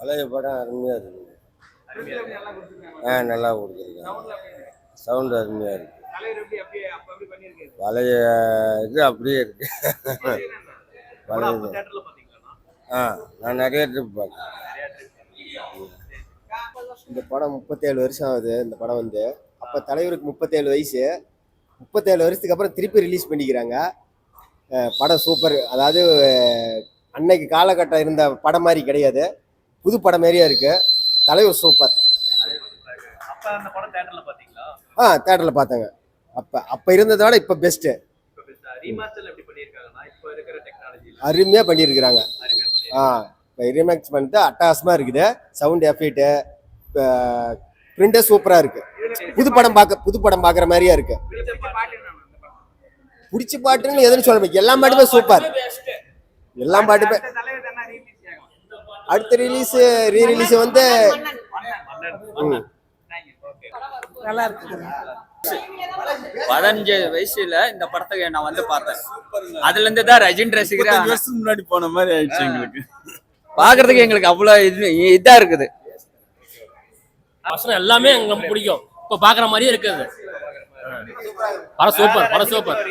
பழைய படம் அருமையாக இருக்குது. நல்லா கொடுத்துருக்காங்க. சவுண்டு அருமையாக இருக்குது. பழைய இது அப்படியே இருக்கு. பழைய நான் நிறைய ட்ரிப் பார்த்தேன். இந்த படம் 37 வருஷம் ஆகுது. இந்த படம் வந்து அப்போ தலைவருக்கு 37 வயசு. 37 வருஷத்துக்கு அப்புறம் திருப்பி ரிலீஸ் பண்ணிக்கிறாங்க. படம் சூப்பர். அதாவது அன்னைக்கு காலகட்டம் இருந்த படம் மாதிரி கிடையாது, புது படம் மாதிரியா இருக்கு. தலைவர் சூப்பர். தேட்டரில் பார்த்தேங்க. அப்போ இருந்ததை விட இப்போ பெஸ்ட்டு. அருமையாக பண்ணியிருக்கிறாங்க. இப்போ ரீமேக்ஸ் பண்ணிட்டு அட்டகாசமாக இருக்குது. சவுண்ட் எஃபெக்ட்டு பிரிண்டே சூப்பராக இருக்குது. புது படம் பார்க்குற மாதிரியா இருக்கு. பிடிச்ச பாட்டுன்னு எதுன்னு சொல்ல முடியும். எல்லா பாட்டுமே சூப்பர். எல்லா பாட்டுமே அடுத்த ரீ ரிலீஸ் வந்து நல்லா இருக்குது. 15 வயசுல இந்த படத்தை நான் வந்து பார்த்தேன். அதுல இருந்து தான் ரஜினி ரசிகர் முன்னாடி போன மாதிரி ஆயிடுச்சு. எங்களுக்கு பாக்குறதுக்கு எங்களுக்கு அவ்வளவு இதா இருக்குது. பசங்க எல்லாமே எங்களுக்கு பிடிக்கும். இப்போ பாக்குற மாதிரியே இருக்குது. படம் சூப்பர்.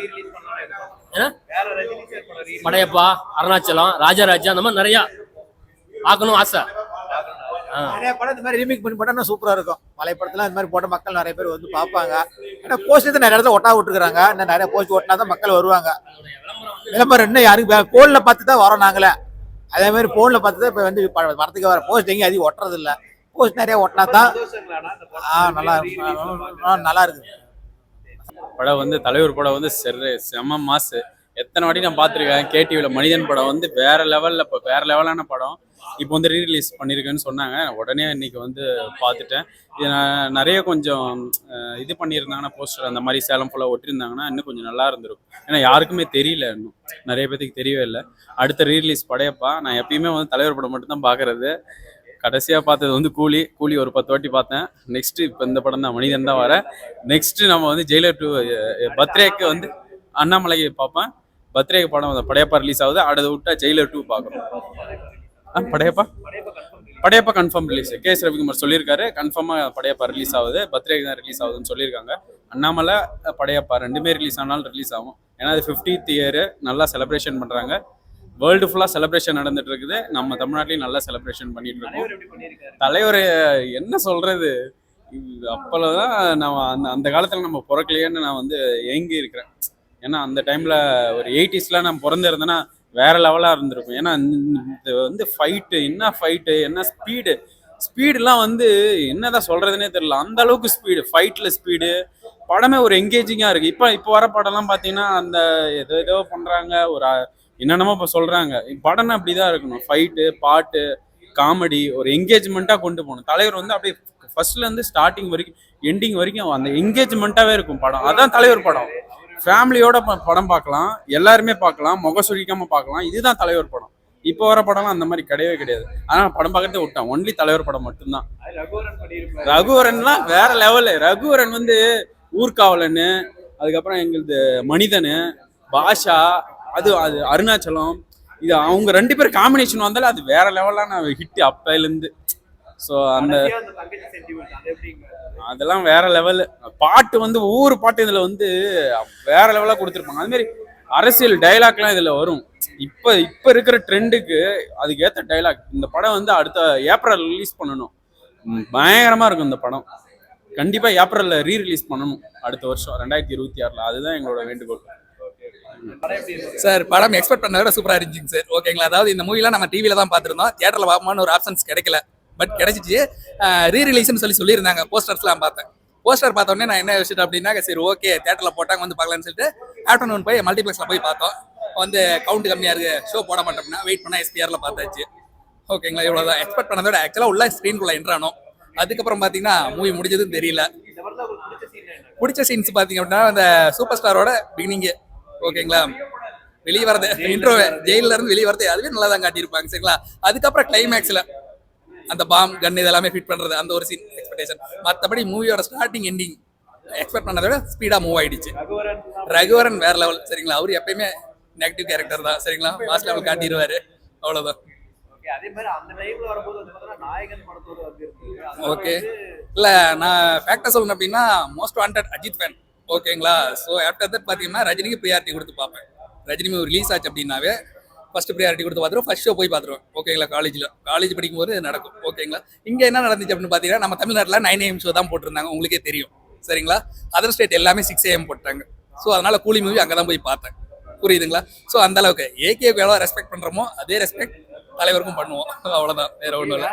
படையப்பா, அருணாச்சலம், ராஜா அந்த மாதிரி நிறைய பார்க்கணும் ஆசை. நிறைய படம் இந்த மாதிரி ரீமேக் பண்ணி போட்டா சூப்பரா இருக்கும். பழைய படத்துல இந்த மாதிரி போட்ட மக்கள் நிறைய பேர் வந்து பார்ப்பாங்க. ஏன்னா போஸ்ட் நிறைய இடத்துல ஒட்டா விட்டுருக்காங்க. இன்னும் நிறைய போஸ்ட் ஒட்டினா தான் மக்கள் வருவாங்க. விளம்பரம் இன்னும் யாருக்கு போன்ல பார்த்து தான் வரோம் நாங்களே. அதே மாதிரி போன்ல பார்த்து தான் இப்போ வந்து படத்துக்கு வர போஸ்ட் எங்கேயும் அதிகம் ஒட்டுறது இல்லை. போஸ்ட் நிறைய ஒட்டினா தான் நல்லா இருக்கு. படம் வந்து தலைவர் படம் வந்து செம்ம மாசு. எத்தனை வாட்டி நான் பார்த்துருக்கேன். கேடிவியில் மனிதன் படம் வந்து வேற லெவலான படம். இப்போ வந்து ரீரிலீஸ் பண்ணியிருக்கேன்னு சொன்னாங்க. உடனே இன்னைக்கு வந்து பார்த்துட்டேன். இது நிறைய கொஞ்சம் இது பண்ணியிருந்தாங்கன்னா போஸ்டர் அந்த மாதிரி சேலம் ஃபுல்லாக ஒட்டியிருந்தாங்கன்னா இன்னும் கொஞ்சம் நல்லா இருந்திருக்கும். ஏன்னா யாருக்குமே தெரியல, இன்னும் நிறைய பேத்துக்கு தெரியவே இல்லை. அடுத்த ரீரிலீஸ் படையப்பா. நான் எப்பயுமே வந்து தலைவர் படம் மட்டும்தான் பார்க்கறது. கடைசியாக பார்த்தது வந்து கூலி ஒரு 10 வாட்டி பார்த்தேன். நெக்ஸ்ட் இப்போ இந்த படம் தான், மனிதன் தான் வர. நெக்ஸ்ட் நம்ம வந்து ஜெயிலர் 2 பர்த்டேக்கு வந்து அண்ணாமலைக்கு பார்ப்பேன். பர்த்டேக்கு படம் படையப்பா ரிலீஸ் ஆகுது. அடுத்த விட்டா ஜெயிலர் 2 பார்க்கணும். Padayappa confirm release. KS Ravikumar சொல்லியிருக்காரு, கன்ஃபார்மாக படையப்பா ரிலீஸ் ஆகுது. பர்த்டேக்கு தான் ரிலீஸ் ஆகுதுன்னு சொல்லியிருக்காங்க. அண்ணாமலை படையப்பா ரெண்டுமே ரிலீஸ் ஆனாலும் ரிலீஸ் ஆகும். ஏன்னா அது 50th இயர் நல்லா செலிப்ரேஷன் பண்ணுறாங்க. வேர்ல்டு ஃபுல்லாக செலிப்ரேஷன் நடந்துட்டு இருக்குது. நம்ம தமிழ்நாட்டிலையும் நல்லா செலிப்ரேஷன் பண்ணிட்டு இருக்கோம். தலைவர் என்ன சொல்றது, அப்போதான் நான் அந்த காலத்தில் நம்ம பிறக்கலையேன்னு நான் வந்து ஏங்கி இருக்கிறேன். ஏன்னா அந்த டைமில் ஒரு 80s நான் பிறந்திருந்தேன்னா வேற லெவலாக இருந்திருக்கும். ஏன்னா இது வந்து ஃபைட்டு என்ன ஸ்பீடுலாம் வந்து என்னதான் சொல்றதுன்னே தெரியல. அந்த அளவுக்கு ஸ்பீடு படமே ஒரு என்கேஜிங்காக இருக்கு. இப்போ வர படம்லாம் பார்த்தீங்கன்னா அந்த ஏதோ பண்றாங்க, ஒரு என்னென்னமோ இப்போ சொல்றாங்க. படம்னா அப்படிதான் இருக்கணும். ஃபைட்டு, பாட்டு, காமெடி, ஒரு என்கேஜ்மெண்ட்டாக கொண்டு போகணும். தலைவர் வந்து அப்படியே ஃபர்ஸ்ட்ல இருந்து ஸ்டார்டிங் வரைக்கும் எண்டிங் வரைக்கும் அந்த என்கேஜ்மெண்ட்டாகவே இருக்கும் படம். அதான் தலைவர் படம். ஃபேமிலியோட படம் பார்க்கலாம், எல்லாருமே பார்க்கலாம், முகம் சுழிக்காம பார்க்கலாம். இதுதான் தலைவர் படம். இப்போ வர படம்லாம் அந்த மாதிரி கிடையாது. ஆனால் படம் பார்க்கறதே விட்டான். ஒன்லி தலைவர் படம் மட்டும்தான். ரகுவரன்லாம் வேற லெவலு. ரகுவரன் வந்து ஊர்காவலன்னு, அதுக்கப்புறம் எங்களது மனிதனு, பாஷா, அது அருணாச்சலம், இது அவங்க 2 பேர் காம்பினேஷன் வந்தாலும் அது வேற லெவலான ஹிட் அப்பையிலேருந்து. ஸோ அந்த அதெல்லாம் வேற லெவலு. பாட்டு வந்து ஒவ்வொரு பாட்டு இதில் வந்து வேற லெவலாக கொடுத்துருப்பாங்க. அதுமாரி அரசியல் டைலாக்லாம் இதில் வரும். இப்போ இருக்கிற ட்ரெண்டுக்கு அதுக்கு ஏற்ற டைலாக். இந்த படம் வந்து அடுத்த ஏப்ரல் ரிலீஸ் பண்ணணும். பயங்கரமாக இருக்கும் இந்த படம். கண்டிப்பாக ஏப்ரலில் ரீரிலீஸ் பண்ணணும் அடுத்த வருஷம் 2026. அதுதான் எங்களோட வேண்டுகோள். சார் படம் எக்ஸ்பெக்ட் பண்ணதை விட சூப்பராக இருந்துச்சுங்க சார். ஓகேங்களா. அதாவது இந்த மூவிலாம் நம்ம டிவியில் தான் பார்த்துருந்தோம். தியேட்டரில் பார்ப்போம்னு ஒரு ஆப்ஷன்ஸ் கிடைக்கல. பட் கிடைச்சிச்சு. ரீரிலீஸ்னு சொல்லியிருந்தாங்க. போஸ்டர்ஸ்லாம் பார்த்தேன். போஸ்டர் பார்த்தோன்னே நான் என்ன யோசிச்சிட்டேன் அப்படின்னா, சரி ஓகே தியேட்டரில் போட்டாங்க வந்து பார்க்கலான்னு சொல்லிட்டு ஆஃப்டர்நூன் போய் மல்டிப்ளெக்ஸில் போய் பார்த்தோம். வந்து கவுண்ட் கம்மியாக இருக்குது, ஷோ போட மாட்டோம்னா வெயிட் பண்ணால் SPRல பார்த்தாச்சு. ஓகேங்களா. இவ்வளோதான். எக்ஸ்பெக்ட் பண்ணதோட ஆக்சுவலாக உள்ள ஸ்க்ரீனுக்குள்ளே என்ட்ரானோம். அதுக்கப்புறம் பார்த்தீங்கன்னா மூவி முடிஞ்சதுன்னு தெரியல. பிடிச்ச சீன்ஸ் பார்த்தீங்க அப்படின்னா அந்த சூப்பர் ஸ்டாரோட பிகினிங்கு. ஓகேங்களா. வெளியே வரது இன்ட்ரோவே ஜெயிலில் இருந்து வெளியே வரது அதுவே நல்லா தான் காட்டியிருப்பாங்க. சரிங்களா. அதுக்கப்புறம் கிளைமேக்ஸில் அந்த பாம் கன் இதெல்லாமே ஃபிட் பண்ணுறது அந்த ஒரு சீன் எக்ஸ்பெக்டேஷன். மற்றபடி மூவியோட ஸ்டார்டிங் எண்டிங் எக்ஸ்பெக்ட் பண்ணதை விட ஸ்பீடாக மூவ் ஆயிடுச்சு. ரகுவரன் வேற லெவல். சரிங்களா. அவர் எப்பயுமே நெகட்டிவ் கேரக்டர் தான். சரிங்களா. மாஸ் லெவல் காட்டிடுவாரு. அவ்வளோதான். அதே மாதிரி அந்த டைம்ல வரும்போது வந்து பார்த்தீங்கன்னா நாயகன் படத்தோட வந்து இருந்தது. ஓகே. இல்ல நான் ஃபேக்டா சொல்லணும் அப்படின்னா மோஸ்ட் வாண்டட் அஜித் ஃபேன். ஓகேங்களா. ஸோ ஆஃப்டர் தட் பார்த்தீங்கன்னா ரஜினிக்கு ப்ரியாரிட்டி கொடுத்து பார்ப்பேன். ரஜினி மூவி ரிலீஸ் ஆச்சு அப்படின்னாவே ஃபர்ஸ்ட் ப்ரியாரிட்டி கொடுத்து பார்த்துருவோம். ஃபர்ஸ்ட் ஷோ போய் பார்த்துருவோம். ஓகேங்களா. காலேஜ் படிக்கும்போது நடக்கும். ஓகேங்களா. இங்கே என்ன நடந்துச்சு அப்படின்னு பார்த்தீங்கன்னா நம்ம தமிழ்நாட்டில் 9 AM ஷோ தான் போட்டிருந்தாங்க, உங்களுக்கே தெரியும். சரிங்களா. அதர் ஸ்டேட் எல்லாமே 6 AM போட்டாங்க. ஸோ அதனால கூலி மூவி அங்கே தான் போய் பார்த்தேன். புரியுதுங்களா. ஸோ அந்த அளவுக்கு ஏகேக்கு எவ்வளோ ரெஸ்பெக்ட் பண்ணுறோமோ அதே ரெஸ்பெக்ட் தலைவருக்கும் பண்ணுவோம். அவ்வளோதான், வேற ஒன்றும் இல்லை.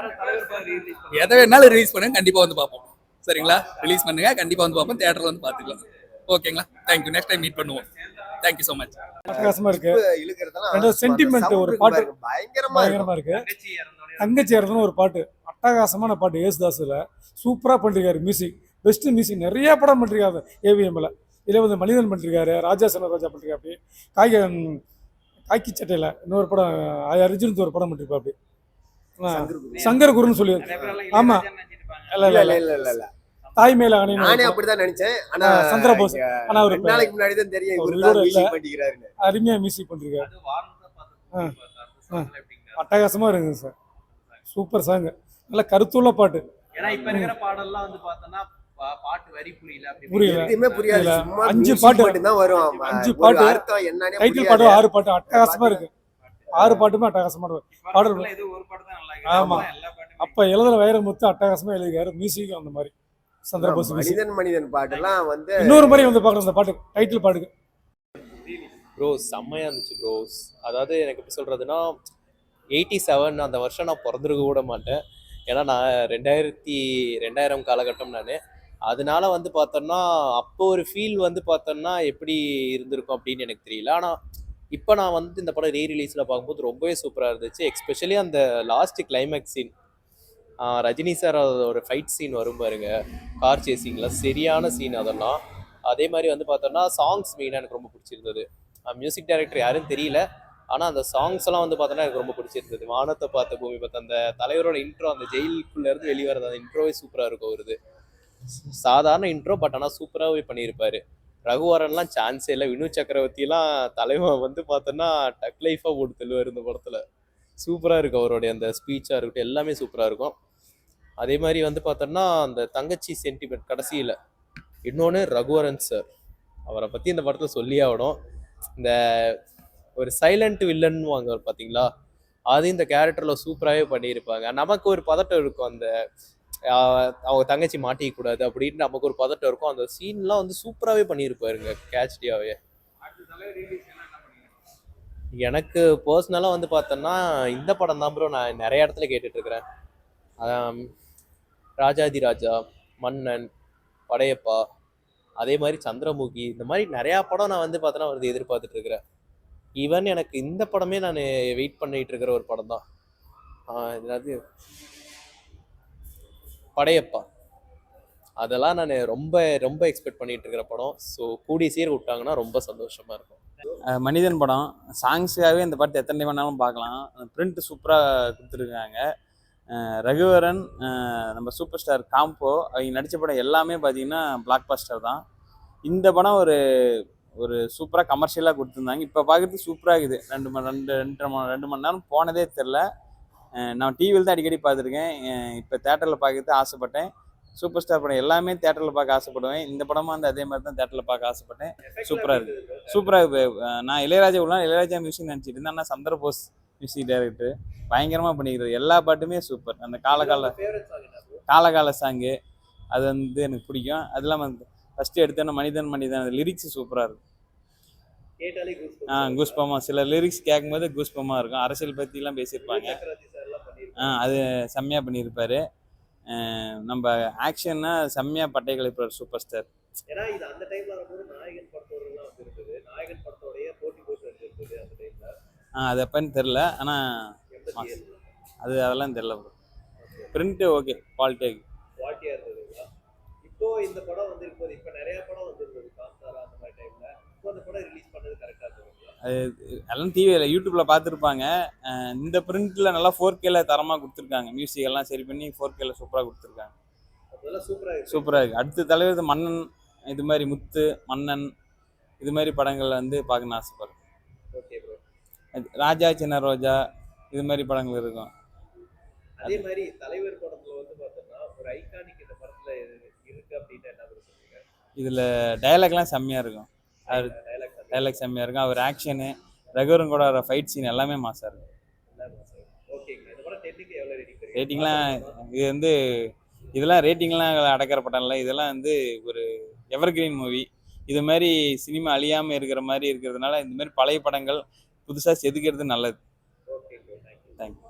எதை வேணாலும் ரிலீஸ் பண்ணுங்க, கண்டிப்பாக வந்து பார்ப்போம். சரிங்களா. ரிலீஸ் பண்ணுங்க, கண்டிப்பாக வந்து பார்ப்போம். தியேட்டரில் வந்து பார்த்துக்கலாம். ஓகேங்களா. தேங்க்யூ. நெக்ஸ்ட் டைம் மீட் பண்ணுவோம். Thank you so much. அட்டகாசமா இருக்கு. இழுக்கிறதெல்லாம் ரெண்டு சென்டிமெண்ட் ஒரு பாட்டு பயங்கரமா இருக்கு. தங்கச்சி இறந்தோன்னு ஒரு பாட்டு, அட்டகாசமான பாட்டு. யேசுதாஸ்ல சூப்பரா பண்ணிருக்காரு. Music best music. நிறைய படம் பண்ணிருக்காரு ஏவிஎம்ல. இதுல வந்து மனிதன் பண்ணிருக்காரு, ராஜா சனராஜா பண்ணிருக்காரு. காக்கி சட்டையில இன்னொரு படம் அர்ஜுன் ஒரு படம் பண்ணிருப்பாரு. சங்கர் குருன்னு சொல்லி. ஆமா. இல்ல தாய் மேல நானே அப்படிதான் நினைச்சேன். ஆனா சந்திரபோஸ். ஆனா ஒரு நாளைக்கு முன்னாடி தான் தெரியும் அருமையா மியூசிக் பண்ணிருக்காரு. அட்டகாசமா இருக்குங்க சார். Super song. நல்ல கருத்துள்ள பாட்டு. ஏன்னா இப்ப இருக்கிற பாடல்லாம் வந்து பார்த்தோம்னா பாட்டு வரி புரியல. எதுவுமே புரியல. 5 பாட்டு மட்டும் தான் வரும். 5 பாட்டு அர்த்தம் என்னன்னே டைட்டில் பாட்டு 6 பாட்டு அட்டகாசமா இருக்கு. 6 பாட்டுமே அட்டகாசமா இருக்கு. பாடல் ஏதோ ஒரு பாட்டு தான் நல்லா ஆமா. அப்ப எழுதுற வைரமுத்து அட்டகாசமா எழுதிருக்காரு. மியூசிக் அந்த மாதிரி சந்திரபோஸ். மனிதன் பாட்டுலாம் வந்து இன்னொரு மாதிரி வந்து பார்க்கணும் அந்த பாட்டு, டைட்டில் பாட்டுக்கு. ப்ரோ செம்மையாக இருந்துச்சு ப்ரோஸ். அதாவது எனக்கு எப்படி சொல்கிறதுனா 87 அந்த வருஷம் நான் பிறந்திருக்க கூட மாட்டேன். ஏன்னா நான் 2000 காலகட்டம் நான். அதனால வந்து பார்த்தோன்னா அப்போ ஒரு ஃபீல் வந்து பார்த்தோன்னா எப்படி இருந்திருக்கும் அப்படின்னு எனக்கு தெரியல. ஆனால் இப்போ நான் வந்து இந்த படம் ரீரிலீஸில் பார்க்கும்போது ரொம்பவே சூப்பராக இருந்துச்சு. எஸ்பெஷலி அந்த last climax scene, Rajini sir ஒரு ஃபைட் சீன் வரும் பாருங்க, கார் சேசிங்கில் சரியான சீன் அதெல்லாம். அதே மாதிரி வந்து பார்த்தோன்னா சாங்ஸ் மெயினாக எனக்கு ரொம்ப பிடிச்சிருந்தது. மியூசிக் டைரக்டர் யாரும் தெரியல, ஆனால் அந்த சாங்ஸ் எல்லாம் வந்து பார்த்தோன்னா எனக்கு ரொம்ப பிடிச்சிருந்தது. வானத்தை பார்த்த பூமி பார்த்த அந்த தலைவரோட இன்ட்ரோ, அந்த ஜெயிலுக்குள்ளேருந்து வெளியே வரது அந்த இன்ட்ரோவே சூப்பராக இருக்கும். வருது சாதாரண இன்ட்ரோ, பட் ஆனால் சூப்பராகவே பண்ணியிருப்பாரு. ரகுவரன்லாம் சான்ஸே இல்லை. வினு சக்கரவர்த்திலாம் தலைவன் வந்து பார்த்தோன்னா டக் லைஃபாக போட்டு தெளிவார் இந்த படத்தில். சூப்பராக இருக்கும் அவருடைய அந்த ஸ்பீச்சாக இருக்கட்டும், எல்லாமே சூப்பராக இருக்கும். அதே மாதிரி வந்து பார்த்தோன்னா அந்த தங்கச்சி சென்டிமெண்ட் கடைசியில். இன்னொன்று ரகுவரன் சார், அவரை பற்றி இந்த படத்தில் சொல்லியே ஆகணும். இந்த ஒரு சைலண்ட் வில்லன்னு வாங்க பார்த்தீங்களா, அது இந்த கேரக்டரில் சூப்பராகவே பண்ணியிருப்பாங்க. நமக்கு ஒரு பதட்டம் இருக்கும், அந்த அவங்க தங்கச்சி மாட்டிக்க கூடாது அப்படின்னு நமக்கு ஒரு பதட்டம் இருக்கும். அந்த சீன்லாம் வந்து சூப்பராகவே பண்ணியிருப்பாருங்க, கேட்ச்டியாகவே. எனக்கு பர்சனலாக வந்து பார்த்தோன்னா இந்த படம் தான் ப்ரோ நான் நிறைய இடத்துல கேட்டுட்ருக்கிறேன். ராஜாதி ராஜா, மன்னன், படையப்பா, அதே மாதிரி சந்திரமுகி, இந்த மாதிரி நிறையா படம் நான் வந்து பார்த்தோன்னா அவரது எதிர்பார்த்துட்ருக்கிறேன். ஈவன் எனக்கு இந்த படமே நான் வெயிட் பண்ணிகிட்டு இருக்கிற ஒரு படம் தான். அதாவது படையப்பா, அதெல்லாம் நான் ரொம்ப ரொம்ப எக்ஸ்பெக்ட் பண்ணிட்டு இருக்கிற படம். ஸோ கூடிய சீர் விட்டாங்கன்னா ரொம்ப சந்தோஷமா இருக்கும். மனிதன் படம் சாங்ஸாகவே இந்த படத்தை எத்தனை வேணாலும் பார்க்கலாம். பிரிண்ட் சூப்பராக கொடுத்துருக்காங்க. ரகுவரன் நம்ம சூப்பர் ஸ்டார் காம்போ அவங்க நடித்த படம் எல்லாமே பார்த்தீங்கன்னா பிளாக் பஸ்டர் தான். இந்த படம் ஒரு சூப்பராக கமர்ஷியலாக கொடுத்துருந்தாங்க. இப்போ பார்க்குறது சூப்பராக இருக்குது. 2 மணி நேரம் போனதே தெரில. நான் டிவியில் தான் அடிக்கடி பார்த்துருக்கேன். இப்போ தேட்டரில் பார்க்கறது ஆசைப்பட்டேன். சூப்பர் ஸ்டார் படம் எல்லாமே தேட்டரில் பார்க்க ஆசைப்படுவேன். இந்த படமாக வந்து அதே மாதிரி தான் தேட்டரில் பார்க்க ஆசைப்பட்டேன். சூப்பராக இருக்குது, சூப்பராக இருக்குது. நான் இளையராஜா மியூசிக் நினச்சிட்டு இருந்தேன். ஆனால் சந்திரபோஸ் மியூசிக் டைரக்டர் பயங்கரமாக பண்ணிக்கிறது. எல்லா பாட்டுமே சூப்பர். அந்த காலகால சாங்கு அது வந்து எனக்கு பிடிக்கும். அது இல்லாமல் ஃபஸ்ட்டு எடுத்தோன்னா மனிதன் அந்த லிரிக்ஸ் சூப்பராக இருக்கும். கூஸ்பமா சில லிரிக்ஸ் கேட்கும்போது கூஸ்பமா இருக்கும். அரசியல் பற்றிலாம் பேசியிருப்பாங்க. அது செம்மையாக பண்ணியிருப்பாரு. நம்ம ஆக்ஷன்னா செம்மையாக பட்டை கழிப்பார் சூப்பர் ஸ்டார். அது எப்பன்னு தெரில, ஆனால் அதெல்லாம் தெரில. பிரிண்ட் ஓகே, குவாலிட்டியாக இப்போ இந்த படம் வந்து இப்போ நிறைய படம் வந்துருக்குது காந்தாரா அந்த மாதிரி டைம்ல. இப்போ அந்த படம் ரிலீஸ் பண்ணது கரெக்டாக இருக்குங்களா? அது எல்லாம் டிவியில் யூடியூப்பில் பார்த்துருப்பாங்க. இந்த பிரிண்ட்டில் நல்லா 4Kல தரமாக கொடுத்துருக்காங்க. மியூசிக் எல்லாம் சரி பண்ணி 4Kல சூப்பராக கொடுத்துருக்காங்க. சூப்பராக இருக்குது. அடுத்த தலைவர் மன்னன், இது மாதிரி முத்து, மன்னன், இது மாதிரி படங்கள் வந்து பார்க்கணுன்னு ஆசைப்படுறேன். ராஜா சின்ன ரோஜா, இது மாதிரி படங்கள் இருக்கும். அதே மாதிரி தலைவர் படத்துல வந்து பார்த்தோம்னா ஒரு ஐகானிக் இந்த படத்துல இருக்கு அப்படின்னு என்ன சொல்றீங்க? இதில் டைலாக்லாம் செம்மையாக இருக்கும். அவர் டைலாக் செம்மையாக இருக்கும். அவர் ஆக்ஷனு ரகுவரன் கூட வர ஃபைட் சீன் எல்லாமே மாசாக இருக்கும். ஓகேங்க. இந்த படம் டென்னுக்கு எவ்வளவு ரேட்டிங்? ரேட்டிங்லாம் இது வந்து இதெல்லாம் ரேட்டிங்லாம் அடக்கிற படம் இல்லை. இதெல்லாம் வந்து ஒரு எவர்கிரீன் மூவி. இது மாதிரி சினிமா அழியாமல் இருக்கிற மாதிரி இருக்கிறதுனால இந்த மாதிரி பழைய படங்கள் புதுசாக செதுக்கிறது நல்லது. Okay, thank you. தேங்க்யூ.